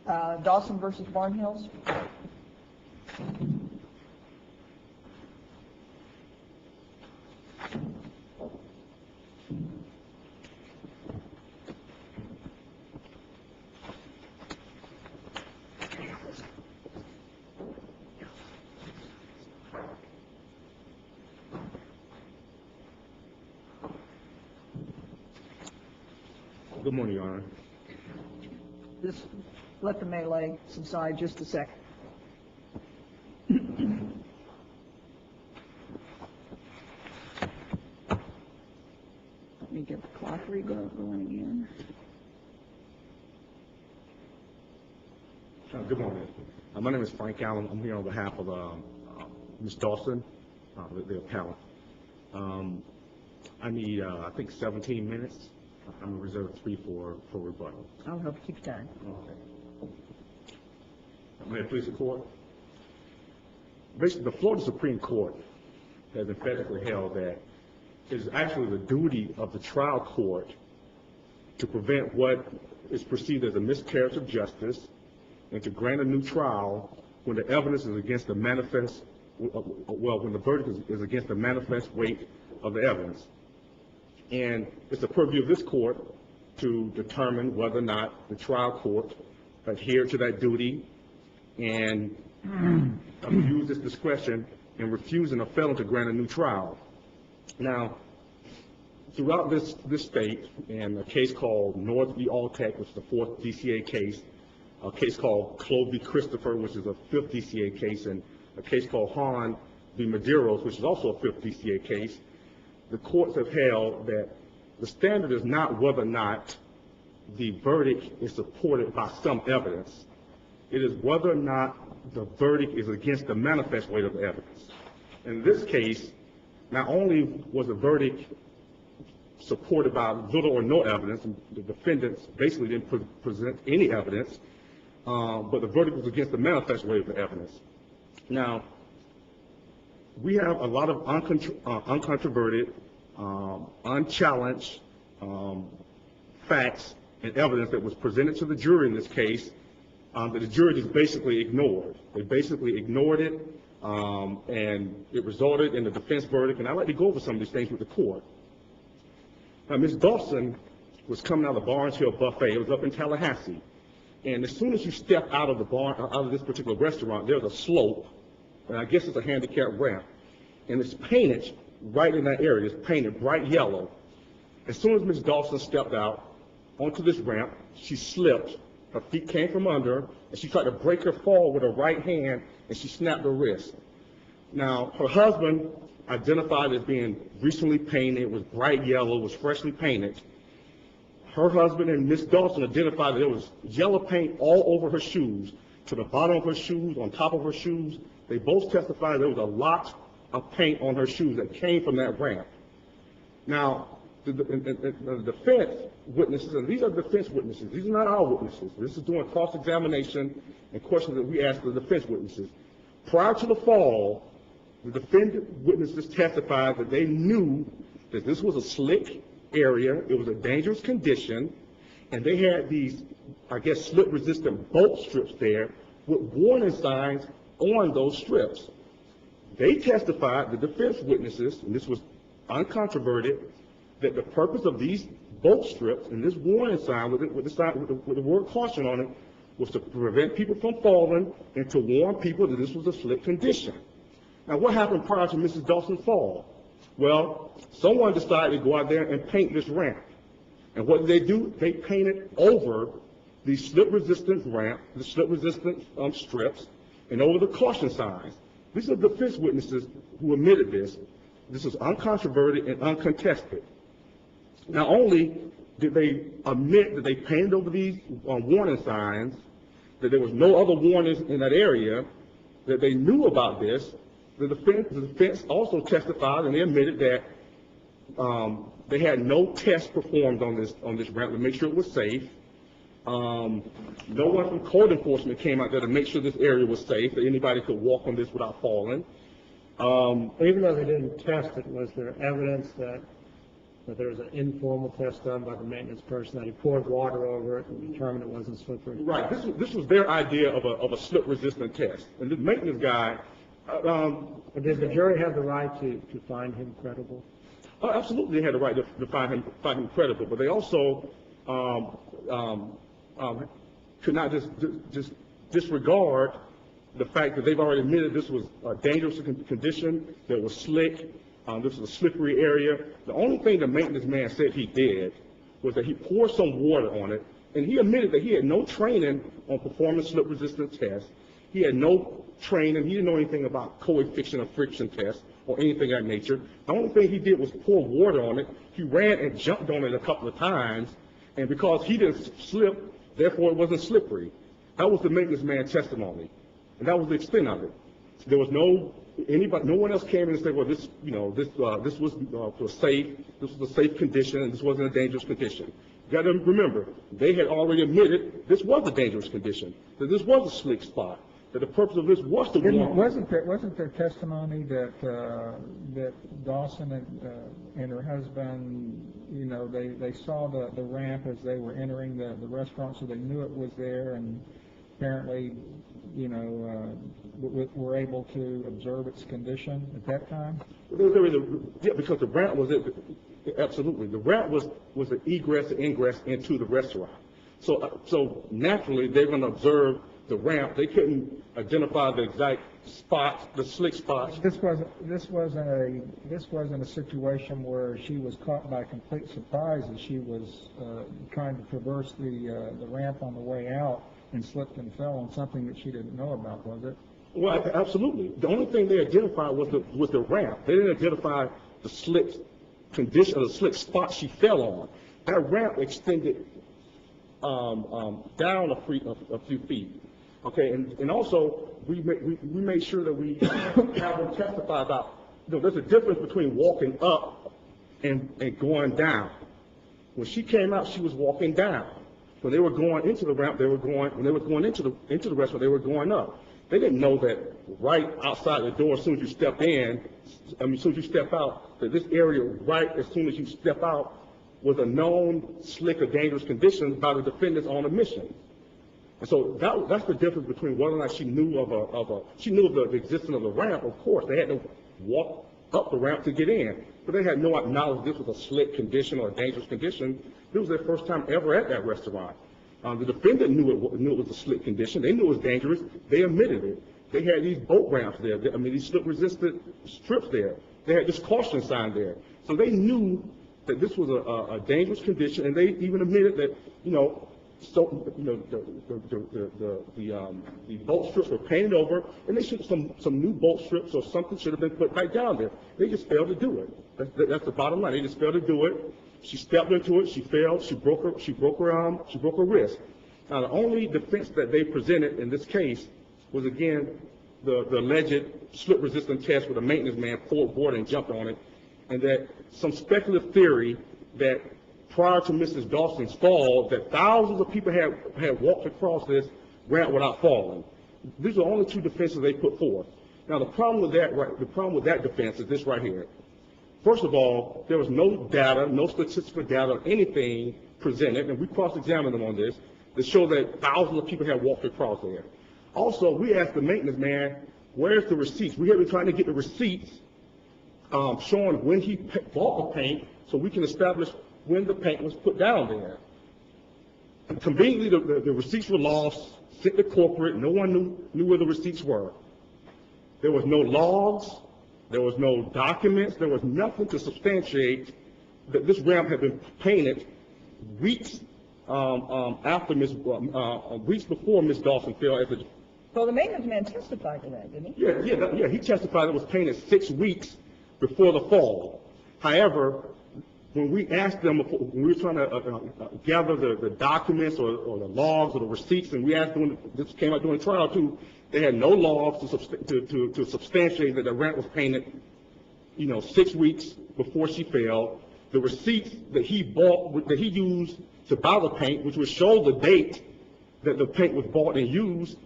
Dawson versus Barnhills. Good morning, Your Honor. Just let the melee subside just a second. Let me get the clock going again. Good morning. My name is Frank Allen. I'm here on behalf of Ms. Dawson, the appellant. I need, I think, 17 minutes. I'm going to reserve 3 for rebuttal. I'll help keep time. Okay. May it please the Court? Basically, the Florida Supreme Court has emphatically held that it is actually the duty of the trial court to prevent what is perceived as a miscarriage of justice and to grant a new trial when the evidence is against the manifest, when the verdict is against the manifest weight of the evidence. And it's the purview of this court to determine whether or not the trial court adhered to that duty and abused its discretion in refusing or failing to grant a new trial. Now, throughout this state, in a case called North v. Alltech, which is the 4th DCA case, a case called Clove v. Christopher, which is a 5th DCA case, and a case called Hahn v. Medeiros, which is also a 5th DCA case, the courts have held that the standard is not whether or not the verdict is supported by some evidence. It is whether or not the verdict is against the manifest weight of the evidence. In this case, not only was the verdict supported by little or no evidence, and the defendants basically didn't present any evidence, but the verdict was against the manifest weight of the evidence. Now, we have a lot of uncontroverted, unchallenged facts and evidence that was presented to the jury in this case that the jury just basically ignored. They basically ignored it, and it resulted in the defense verdict. And I'd like to go over some of these things with the court. Now, Ms. Dawson was coming out of the BARNHILL'S buffet. It was up in Tallahassee. And as soon as you step out of this particular restaurant, there's a slope, and I guess it's a handicap ramp, and it's painted right in that area. It's painted bright yellow. As soon as Ms. Dawson stepped out onto this ramp, she slipped. Her feet came from under, and she tried to break her fall with her right hand, and she snapped her wrist. Now, her husband identified as being recently painted, it was bright yellow, was freshly painted. Her husband and Ms. Dawson identified that there was yellow paint all over her shoes, to the bottom of her shoes, on top of her shoes. They both testified there was a lot of paint on her shoes that came from that ramp. Now, the defense witnesses, and these are defense witnesses, these are not our witnesses. This is doing cross-examination and questions that we ask the defense witnesses. Prior to the fall, the defendant witnesses testified that they knew that this was a slick area, it was a dangerous condition, and they had these, I guess, slip-resistant bolt strips there with warning signs on those strips. They testified, the defense witnesses, and this was uncontroverted, that the purpose of these bolt strips and this warning sign with the word caution on it was to prevent people from falling and to warn people that this was a slick condition. Now, what happened prior to Mrs. Dawson's fall? Well, someone decided to go out there and paint this ramp. And what did they do? They painted over the slip-resistant ramp, the slip-resistant strips, and over the caution signs. These are defense witnesses who admitted this. This is uncontroverted and uncontested. Not only did they admit that they painted over these warning signs, that there was no other warnings in that area, that they knew about this, the defense also testified and they admitted that they had no tests performed on this ramp to make sure it was safe. No one from code enforcement came out there to make sure this area was safe, that anybody could walk on this without falling. Even though they didn't test it, was there evidence that but there was an informal test done by the maintenance person that he poured water over it and determined it wasn't slippery. Right. This was their idea of a slip-resistant test. And the maintenance guy, But did the jury have the right to find him credible? absolutely they had the right to find him credible, but they also could not just disregard the fact that they've already admitted this was a dangerous condition, that it was slick, this was a slippery area. The only thing the maintenance man said he did was that he poured some water on it, and he admitted that he had no training on performing slip-resistant tests. He had no training. He didn't know anything about coefficient of friction tests or anything of that nature. The only thing he did was pour water on it. He ran and jumped on it a couple of times, and because he didn't slip, therefore it wasn't slippery. That was the maintenance man's testimony, and that was the extent of it. There was no one else came in and said, well, this was safe. This was a safe condition, and this wasn't a dangerous condition. You got to remember, they had already admitted this was a dangerous condition, that this was a slick spot, that the purpose of this was to warn. Wasn't there testimony that Dawson and her husband, you know, they saw the ramp as they were entering the restaurant, so they knew it was there, and apparently, you know, were able to observe its condition at that time? Yeah, because the ramp was absolutely. The ramp was an egress and ingress into the restaurant. So naturally, they're going to observe the ramp. They couldn't identify the exact spots, the slick spots. This wasn't a situation where she was caught by complete surprise as she was trying to traverse the ramp on the way out and slipped and fell on something that she didn't know about, was it? Well, absolutely. The only thing they identified was the ramp. They didn't identify the slick condition or the slick spot she fell on. That ramp extended down a few feet. Okay, and also we made sure that we have them testify about, you know, there's a difference between walking up and going down. When she came out, she was walking down. When they were going into the ramp, when they were going into the restaurant, they were going up. They didn't know that right outside the door, as soon as you step in, as soon as you step out, that this area right as soon as you step out was a known slick or dangerous condition by the defendants on a mission. And so that's the difference between whether or not she knew of the existence of the ramp. Of course, they had to walk up the ramp to get in, but they had no knowledge this was a slick condition or a dangerous condition. This was their first time ever at that restaurant. The defendant knew it was a slick condition. They knew it was dangerous. They admitted it. They had these boat ramps there. These slip-resistant strips there. They had this caution sign there. So they knew that this was a dangerous condition, and they even admitted that, you know, the bolt strips were painted over, and they should some new bolt strips or something should have been put right down there. They just failed to do it. That's the bottom line. They just failed to do it. She stepped into it. She fell. She broke her wrist. Now, the only defense that they presented in this case was, again, the alleged slip-resistant test where the maintenance man poured water and jumped on it, and that some speculative theory that prior to Mrs. Dawson's fall, that thousands of people had walked across this ramp without falling. These are the only two defenses they put forth. Now, the problem with that defense is this right here. First of all, there was no data, no statistical data, or anything presented, and we cross-examined them on this, to show that thousands of people had walked across there. Also, we asked the maintenance man, where's the receipts? We have been trying to get the receipts showing when he bought the paint so we can establish when the paint was put down there. And conveniently, the receipts were lost, sent to corporate. No one knew where the receipts were. There was no logs. There was no documents. There was nothing to substantiate that this ramp had been painted weeks weeks before Ms. Dawson fell. Well, the maintenance man testified to that, didn't he? Yeah. He testified it was painted 6 weeks before the fall. However, when we asked them, when we were trying to gather the documents or the logs or the receipts, and we asked them, this came out during the trial too, they had no logs to substantiate that the ramp was painted, 6 weeks before she fell. The receipts that he bought, that he used to buy the paint, which would show the date that the paint was bought and used,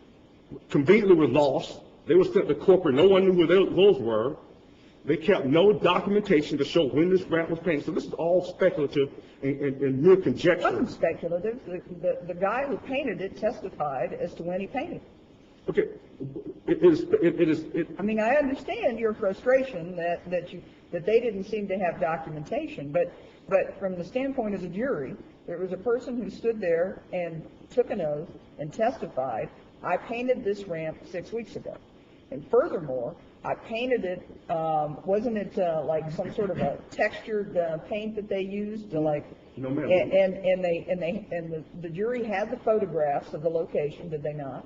conveniently was lost. They were sent to corporate. No one knew where those were. They kept no documentation to show when this ramp was painted. So this is all speculative and mere It conjecture. wasn't speculative. The guy who painted it testified as to when he painted it. Okay, it is. I mean, I understand your frustration that they didn't seem to have documentation, but from the standpoint of the jury, there was a person who stood there and took an oath and testified, I painted this ramp 6 weeks ago. And furthermore, I painted it, wasn't it like some sort of a textured paint that they used to like, No, ma'am. and the jury had the photographs of the location, did they not?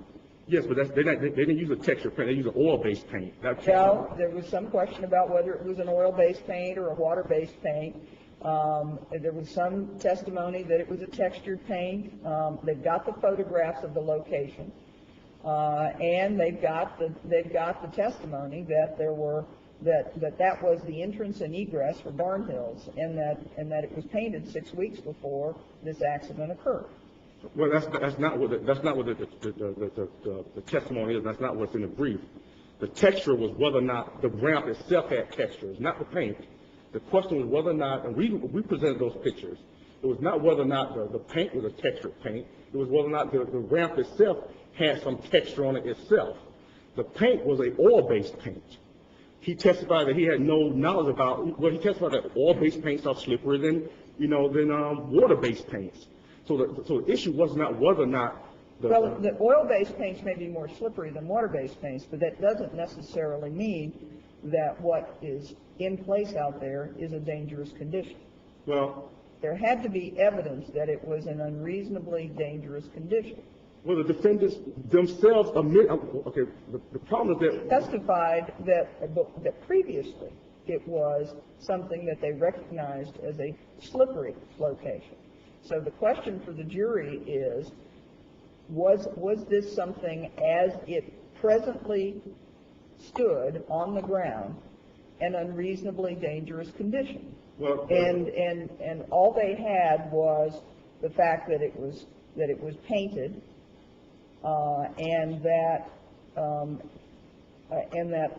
Yes, but they didn't use a texture paint. They used an oil-based paint. No, there was some question about whether it was an oil-based paint or a water-based paint. There was some testimony that it was a textured paint. They've got the photographs of the location, and they've got the testimony that that was the entrance and egress for Barnhill's, and that it was painted 6 weeks before this accident occurred. Well, that's not what the testimony is. That's not what's in the brief. The texture was whether or not the ramp itself had textures, not the paint. The question was whether or not, and we presented those pictures. It was not whether or not the paint was a textured paint. It was whether or not the ramp itself had some texture on it itself. The paint was an oil-based paint. He testified that he had no knowledge about. Well, he testified that oil-based paints are slipperier than water-based paints. So the issue was not whether or not the oil-based paints may be more slippery than water-based paints, but that doesn't necessarily mean that what is in place out there is a dangerous condition. Well, there had to be evidence that it was an unreasonably dangerous condition. Well, the defendants themselves admit. Okay, the problem is that Testified that previously it was something that they recognized as a slippery location. So the question for the jury is, was this something as it presently stood on the ground an unreasonably dangerous condition? well, And all they had was the fact that it was painted, and that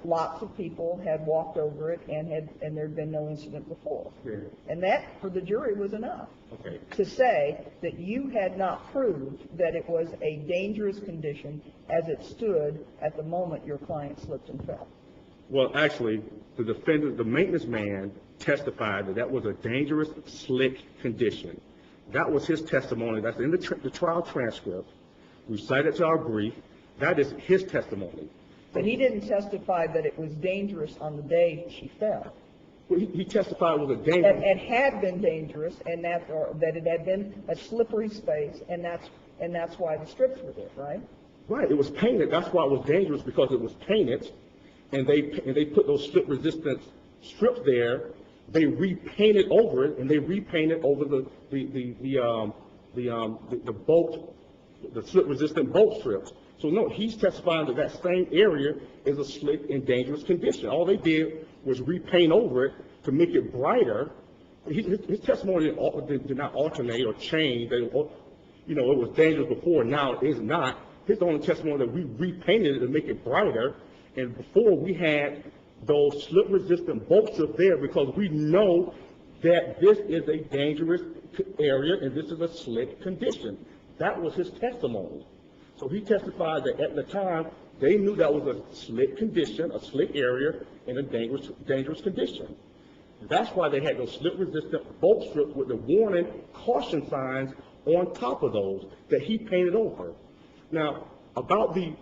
lots of people had walked over it and there'd been no incident before. Okay. And that for the jury was enough Okay. to say that you had not proved that it was a dangerous condition as it stood at the moment your client slipped and fell. Well, actually, the defendant, the maintenance man, testified that was a dangerous, slick condition. That was his testimony. That's in the trial transcript. We cited to our brief. That is his testimony. But he didn't testify that it was dangerous on the day she fell. Well, he testified it was a dangerous. And had been dangerous, and that it had been a slippery space, and that's why the strips were there, right? Right. It was painted. That's why it was dangerous, because it was painted, and they put those slip-resistant strips there. They repainted over it, and they repainted over the bolt, the slip-resistant bolt strips. So no, he's testifying that that same area is a slick and dangerous condition. All they did was repaint over it to make it brighter. His testimony did not alternate or change. It was dangerous before, now it is not. His only testimony that we repainted it to make it brighter, and before we had those slip-resistant bolt strips there because we know that this is a dangerous area and this is a slick condition. That was his testimony. So he testified that at the time, they knew that was a slick condition, a slick area, and a dangerous condition. That's why they had those slip-resistant bolt strips with the warning caution signs on top of those that he painted over. Now, about the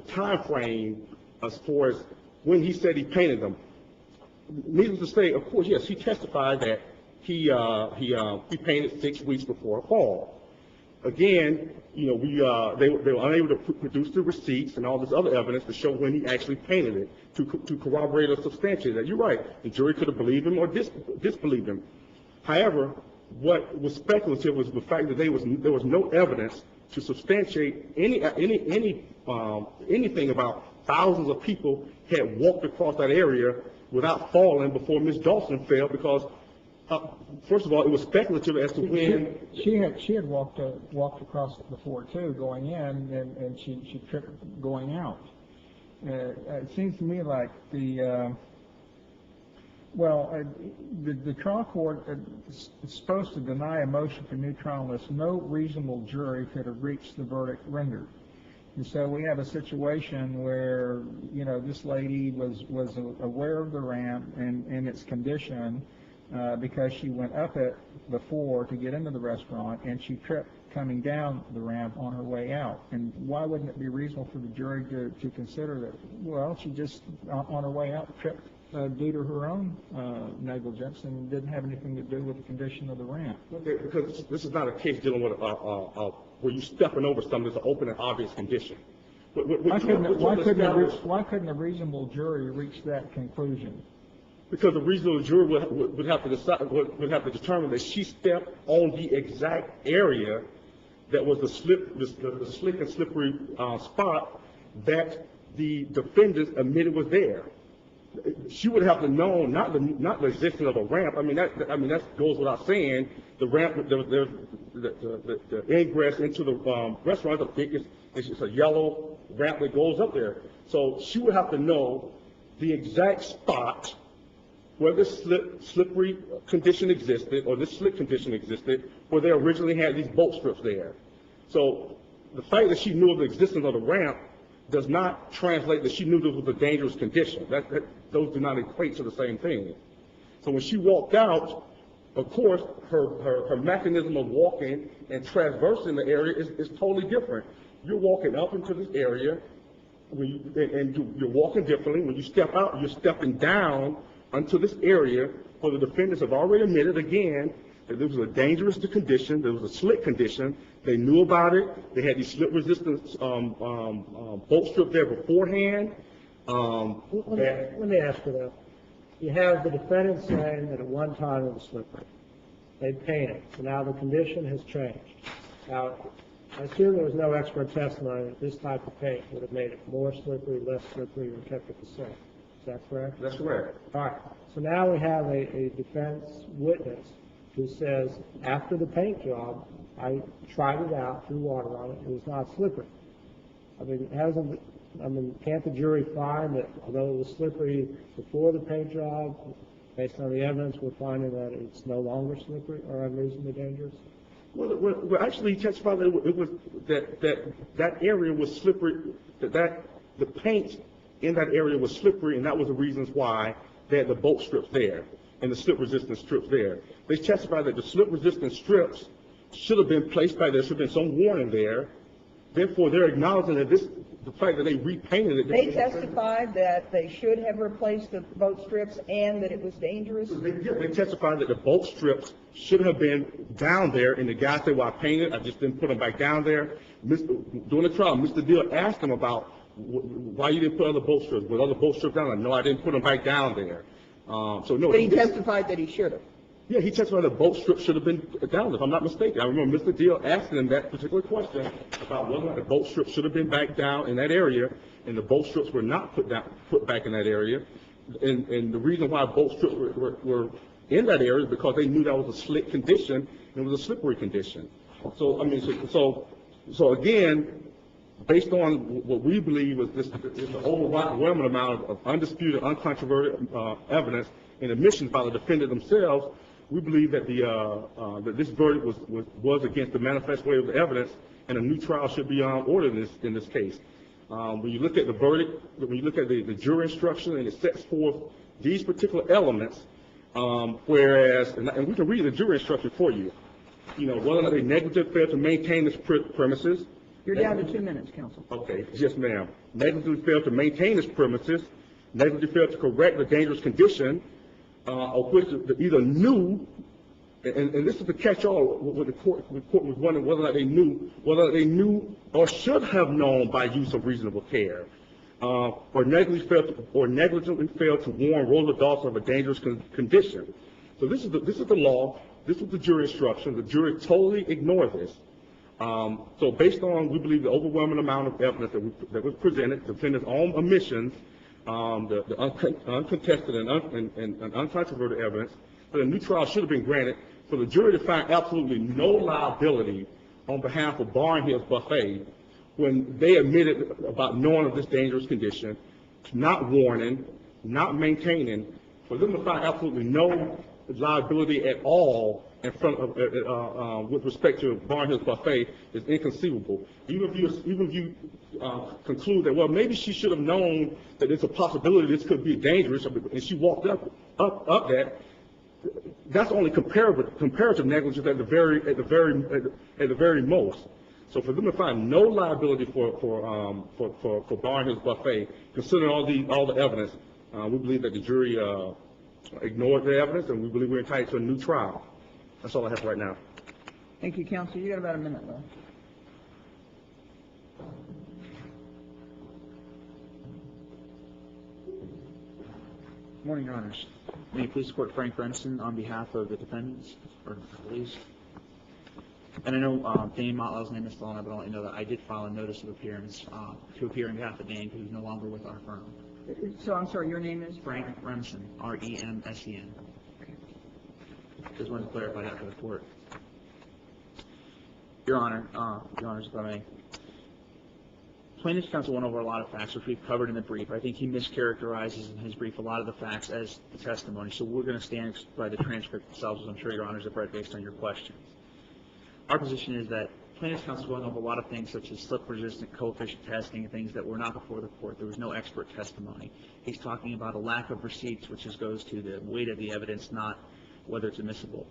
time frame as far as when he said he painted them, needless to say, of course, yes, he testified that he painted 6 weeks before a fall. Again, they were unable to produce the receipts and all this other evidence to show when he actually painted it to corroborate or substantiate that. You're right. The jury could have believed him or disbelieved him. However, what was speculative was the fact that there was no evidence to substantiate anything about thousands of people had walked across that area without falling before Miss Dawson fell because. First of all, it was speculative as to when she had walked across before too, going in, and she tripped going out. it seems to me like the trial court is supposed to deny a motion for new trial unless no reasonable jury could have reached the verdict rendered. And so we have a situation where, this lady was aware of the ramp and its condition because she went up it before to get into the restaurant, and she tripped coming down the ramp on her way out. And why wouldn't it be reasonable for the jury to consider that, well, she just, on her way out, tripped due to her own negligence and didn't have anything to do with the condition of the ramp? Because this is not a case dealing with where you're stepping over something that's an open and obvious condition. Why couldn't a reasonable jury reach that conclusion? Because the reasonable jury would have to determine that she stepped on the exact area that was the slick and slippery spot that the defendant admitted was there. She would have to know not the existence of a ramp. That goes without saying. The ramp, the ingress into the restaurant, it's just a yellow ramp that goes up there. So she would have to know the exact spot where this slippery condition existed, or this slick condition existed, where they originally had these bolt strips there. So the fact that she knew of the existence of the ramp does not translate that she knew this was a dangerous condition. Those do not equate to the same thing. So when she walked out, of course, her mechanism of walking and traversing the area is totally different. You're walking up into this area, you're walking differently. When you step out, you're stepping down onto this area where the defendants have already admitted, again, that this was a dangerous condition, there was a slick condition. They knew about it. They had these slip-resistant bolt strip there beforehand. Let me ask you that. You have the defendant saying that at one time it was slippery. They painted, so now the condition has changed. Now, I assume there was no expert testimony that this type of paint would have made it more slippery, less slippery, or kept it the same. Is that correct? That's correct. All right. So now we have a defense witness who says, after the paint job, I tried it out, threw water on it, it was not slippery. Can't the jury find that although it was slippery before the paint job, based on the evidence, we're finding that it's no longer slippery or unreasonably dangerous? Well, actually, he testified that it was that area was slippery. That the paint in that area was slippery, and that was the reasons why they had the bolt strips there and the slip-resistant strips there. They testified that the slip-resistant strips should have been placed back there. There should have been some warning there. Therefore, they're acknowledging that the fact that they repainted it. They testified that they should have replaced the bolt strips and that it was dangerous? They testified that the bolt strips should have been down there, and the guy said, well, I painted, I just didn't put them back down there. During the trial, Mr. Deal asked him about why you didn't put other bolt strips. Were other bolt strips down there? No, I didn't put them back down there. But he testified that he should have. Yeah, he testified that bolt strips should have been down there, if I'm not mistaken. I remember Mr. Deal asking him that particular question about whether or not the bolt strips should have been back down in that area, and the bolt strips were not put back in that area. And the reason why bolt strips were in that area is because they knew that was a slick condition and it was a slippery condition. So again, based on what we believe is the overwhelming amount of undisputed, uncontroverted evidence and admissions by the defendant themselves, we believe that that this verdict was against the manifest way of the evidence, and a new trial should be ordered in this case. When you look at the verdict, when you look at the jury instruction, and it sets forth these particular elements, whereas, and we can read the jury instruction for you. Whether or not they negligently failed to maintain this premises. You're down to 2 minutes, counsel. Okay, yes, ma'am. Negligently failed to maintain this premises, negligently failed to correct the dangerous condition, of which they either knew, and this is the catch-all, what the court was wondering whether or not they knew or should have known by use of reasonable care, or negligently failed to warn Rosa Dawson of a dangerous condition. So this is the law. This was the jury instruction. The jury totally ignored this. So based on, we believe, the overwhelming amount of evidence that was presented, the defendant's own omissions, the uncontested and uncontroverted evidence, that a new trial should have been granted for the jury to find absolutely no liability on behalf of BARNHILL'S Buffet when they admitted about knowing of this dangerous condition, not warning, not maintaining, for them to find absolutely no liability at all in front of, with respect to Barnhill's Buffet is inconceivable. Even if you conclude that, well, maybe she should have known that there's a possibility this could be dangerous, and she walked up that, that's only comparative negligence at the very most. So for them to find no liability for Barnhill's Buffet, considering all the evidence, we believe that the jury ignored the evidence, and we believe we're entitled to a new trial. That's all I have right now. Thank you, counsel. You got about a minute left. Morning, Your Honors. May it please the Court, Frank Remsen on behalf of the defendants, or police. And I know Dane Motlow's name is still on it, but I'll let you know that I did file a notice of appearance to appear on behalf of Dane, who's no longer with our firm. So I'm sorry, your name is? Frank Remsen, R-E-M-S-E-N. Just wanted to clarify that for the Court. Your Honors, if I may. Plaintiff's counsel went over a lot of facts, which we've covered in the brief. I think he mischaracterizes in his brief a lot of the facts as the testimony, so we're going to stand by the transcript themselves, as I'm sure Your Honors have read based on your questions. Our position is that plaintiff's counsel is going over a lot of things such as slip-resistant coefficient testing and things that were not before the Court. There was no expert testimony. He's talking about a lack of receipts, which goes to the weight of the evidence, not whether it's admissible.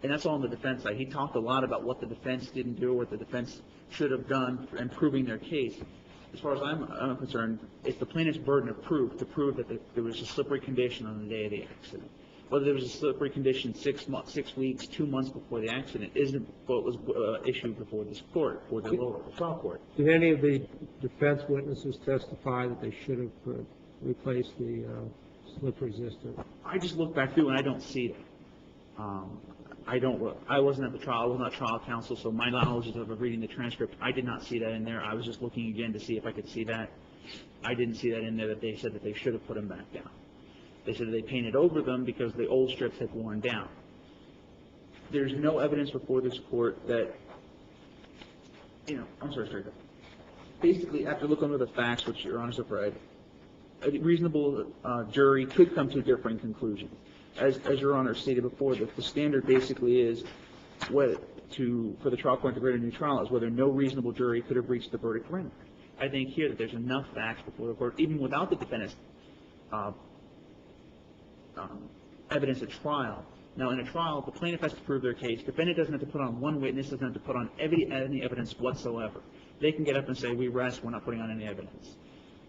And that's all on the defense side. He talked a lot about what the defense didn't do, what the defense should have done in proving their case. As far as I'm concerned, it's the plaintiff's burden of proof to prove that there was a slippery condition on the day of the accident. Whether there was a slippery condition 6 weeks, 2 months before the accident isn't what was issued before this Court, or the lower trial court. Did any of the defense witnesses testify that they should have replaced the slip resistant? I just look back through and I don't see that. I wasn't at the trial. I was not trial counsel, so my knowledge is of reading the transcript. I did not see that in there. I was just looking again to see if I could see that. I didn't see that in there, that they said that they should have put them back down. They said that they painted over them because the old strips had worn down. There's no evidence before this Court that, basically, after looking over the facts, which Your Honors have read, a reasonable jury could come to a differing conclusion. As Your Honor stated before, the standard basically is for the trial court to grant a new trial is whether no reasonable jury could have reached the verdict rendered. I think here that there's enough facts before the Court, even without the defendant's evidence at trial. Now, in a trial, the plaintiff has to prove their case. The defendant doesn't have to put on one witness, doesn't have to put on any evidence whatsoever. They can get up and say, we rest, we're not putting on any evidence.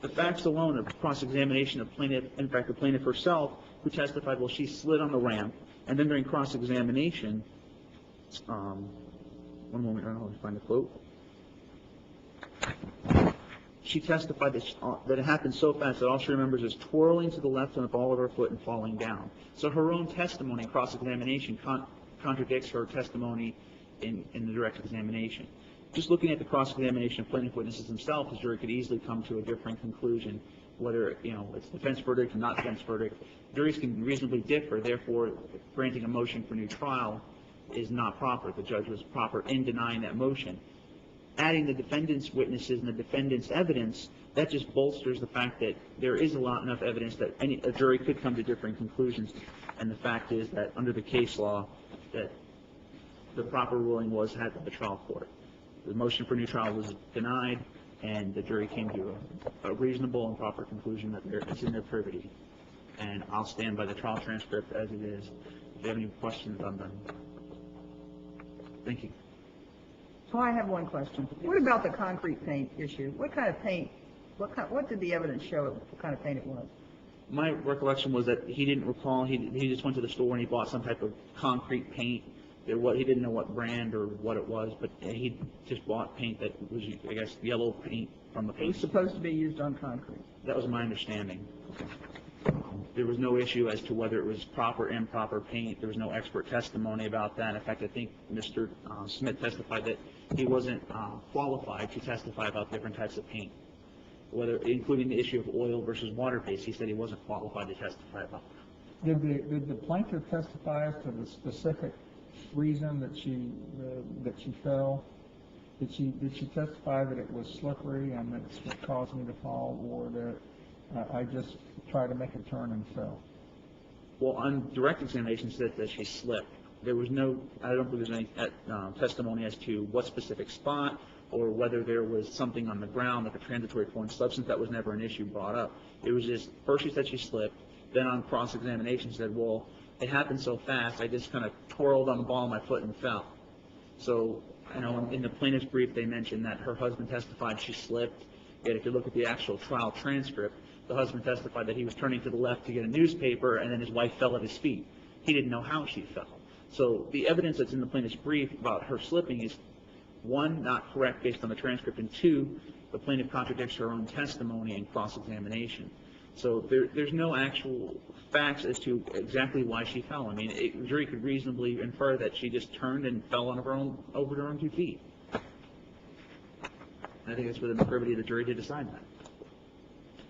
The facts alone of cross-examination of plaintiff, in fact, the plaintiff herself, who testified, well, she slid on the ramp, and then during cross-examination, one moment, I don't know if I can find the quote. She testified that it happened so fast that all she remembers is twirling to the left on the ball of her foot and falling down. So her own testimony in cross-examination contradicts her testimony in the direct examination. Just looking at the cross-examination of plaintiff witnesses themselves, the jury could easily come to a different conclusion, whether it's defense verdict or not defense verdict. Juries can reasonably differ, therefore granting a motion for new trial is not proper. The judge was proper in denying that motion. Adding the defendant's witnesses and the defendant's evidence, that just bolsters the fact that there is enough evidence that a jury could come to differing conclusions. And the fact is that under the case law, that the proper ruling was had by the trial court. The motion for new trial was denied, and the jury came to a reasonable and proper conclusion that it's in their privity. And I'll stand by the trial transcript as it is. If you have any questions, I'm done. Thank you. So I have one question. What about the concrete paint issue? What kind of paint, what did the evidence show what kind of paint it was? My recollection was that he didn't recall. He just went to the store and he bought some type of concrete paint. He didn't know what brand or what it was, but he just bought paint that was, I guess, yellow paint from the paint. It was supposed to be used on concrete. That was my understanding. There was no issue as to whether it was proper or improper paint. There was no expert testimony about that. In fact, I think Mr. Smith testified that he wasn't qualified to testify about different types of paint, including the issue of oil versus water-based. He said he wasn't qualified to testify about that. Did the plaintiff testify as to the specific reason that she fell? Did she testify that it was slippery and that's what caused me to fall, or that I just tried to make a turn and fell. Well, on direct examination, said that she slipped. There was no, I don't believe there's any testimony as to what specific spot or whether there was something on the ground, like a transitory foreign substance. That was never an issue brought up. It was just, first she said she slipped, then on cross-examination said, well, it happened so fast, I just kind of twirled on the ball of my foot and fell. So, I know in the plaintiff's brief they mentioned that her husband testified she slipped, yet if you look at the actual trial transcript, the husband testified that he was turning to the left to get a newspaper and then his wife fell at his feet. He didn't know how she fell. So the evidence that's in the plaintiff's brief about her slipping is, one, not correct based on the transcript, and two, the plaintiff contradicts her own testimony in cross-examination. So there's no actual facts as to exactly why she fell. I mean, the jury could reasonably infer that she just turned and fell on over her own 2 feet. I think it's within the privity of the jury to decide that.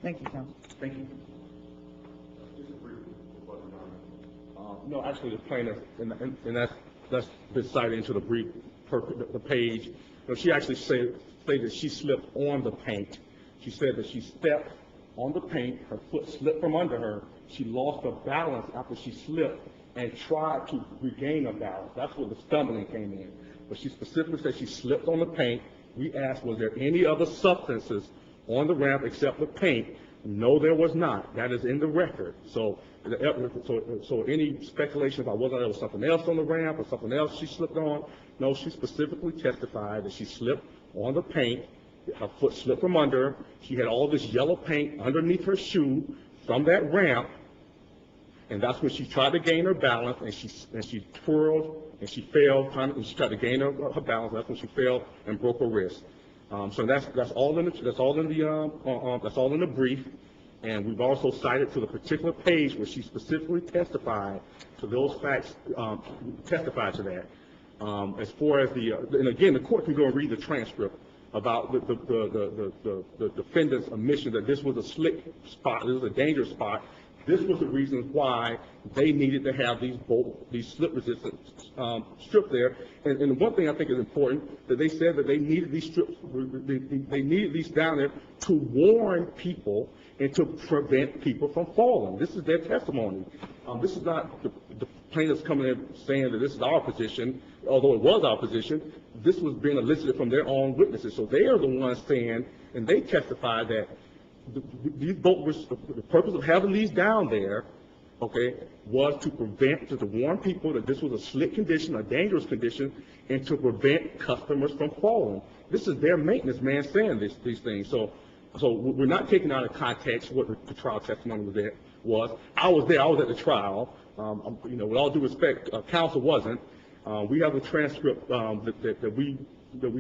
Thank you, counsel. Thank you. No, actually, the plaintiff, and that's been cited into the brief, the page. She actually said that she slipped on the paint. She said that she stepped on the paint, her foot slipped from under her. She lost her balance after she slipped and tried to regain her balance. That's where the stumbling came in. But she specifically said she slipped on the paint. We asked, was there any other substances on the ramp except the paint? No, there was not. That is in the record. So any speculation about whether there was something else on the ramp or something else she slipped on, no, she specifically testified that she slipped on the paint. Her foot slipped from under her. She had all this yellow paint underneath her shoe from that ramp, and that's when she tried to gain her balance, and she twirled and she fell, and she tried to gain her balance. That's when she fell and broke her wrist. So that's all in the brief, and we've also cited to the particular page where she specifically testified to those facts, testified to that. As far as and again, the court can go and read the transcript about the defendant's admission that this was a slick spot, this was a dangerous spot. This was the reason why they needed to have these slip-resistant strips there. And one thing I think is important, that they said that they needed these strips, they needed these down there to warn people and to prevent people from falling. This is their testimony. This is not the plaintiffs coming in saying that this is our position, although it was our position. This was being elicited from their own witnesses. So they are the ones saying, and they testified that the purpose of having these down there, okay, was to warn people that this was a slick condition, a dangerous condition, and to prevent customers from falling. This is their maintenance man saying these things. So we're not taking out of context what the trial testimony was. I was there. I was at the trial. With all due respect, counsel wasn't. We have a transcript that we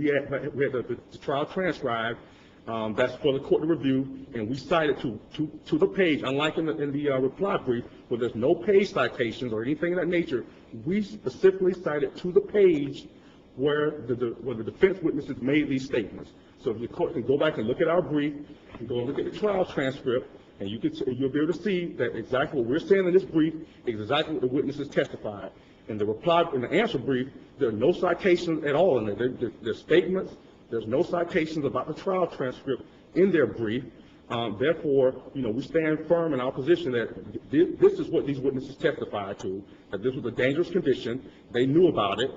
had the trial transcribed. That's for the court to review, and we cited to the page. Unlike in the reply brief, where there's no page citations or anything of that nature, we specifically cited to the page where the defense witnesses made these statements. So if the court can go back and look at our brief, and go and look at the trial transcript, and you'll be able to see that exactly what we're saying in this brief is exactly what the witnesses testified. In the answer brief, there are no citations at all in there. There's statements. There's no citations about the trial transcript in their brief. Therefore, we stand firm in our position that this is what these witnesses testified to, that this was a dangerous condition. They knew about it,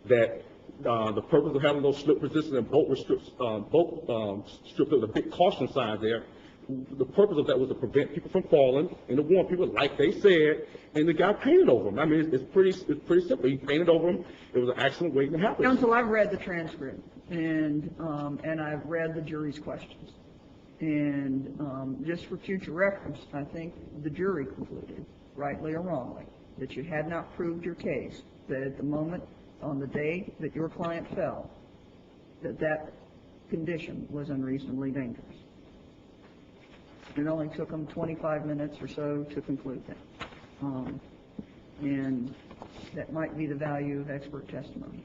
that the purpose of having those slip-resistant and bolt strips with a big caution sign there, the purpose of that was to prevent people from falling and to warn people, like they said, and the guy painted over them. I mean, it's pretty simple. He painted over them. It was an accident waiting to happen. Counsel, I've read the transcript, and I've read the jury's questions. And just for future reference, I think the jury concluded, rightly or wrongly, that you had not proved your case, that at the moment, on the day that your client fell, that condition was unreasonably dangerous. It only took them 25 minutes or so to conclude that. And that might be the value of expert testimony.